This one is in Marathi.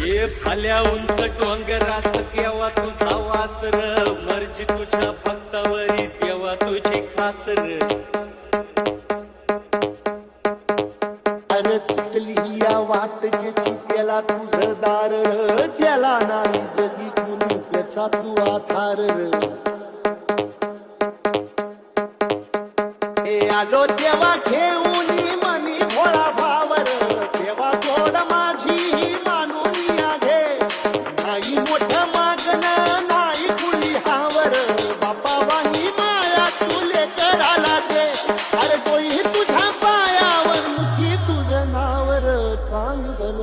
ये फाल्या उंच डोंगरात तेव्हा तुझा वासर मर्जी तुझ्या भक्तावरी तेव्हा तुझी खासर अरे चुकली या वाट ज्याची त्याला तुझं दार त्याला नाही जगी कुणी त्याचा तू आधार हे आलो तेव्हा घेऊन मनी भोळा भावर सेवा थोड माझी ही मानून या घे नाही मोठं मागणं नाही कुणी हावर बापा वाही माया तुले कराला दे अरे कोई तुझ्या पायावर मुखी तुझं नावर चांगलं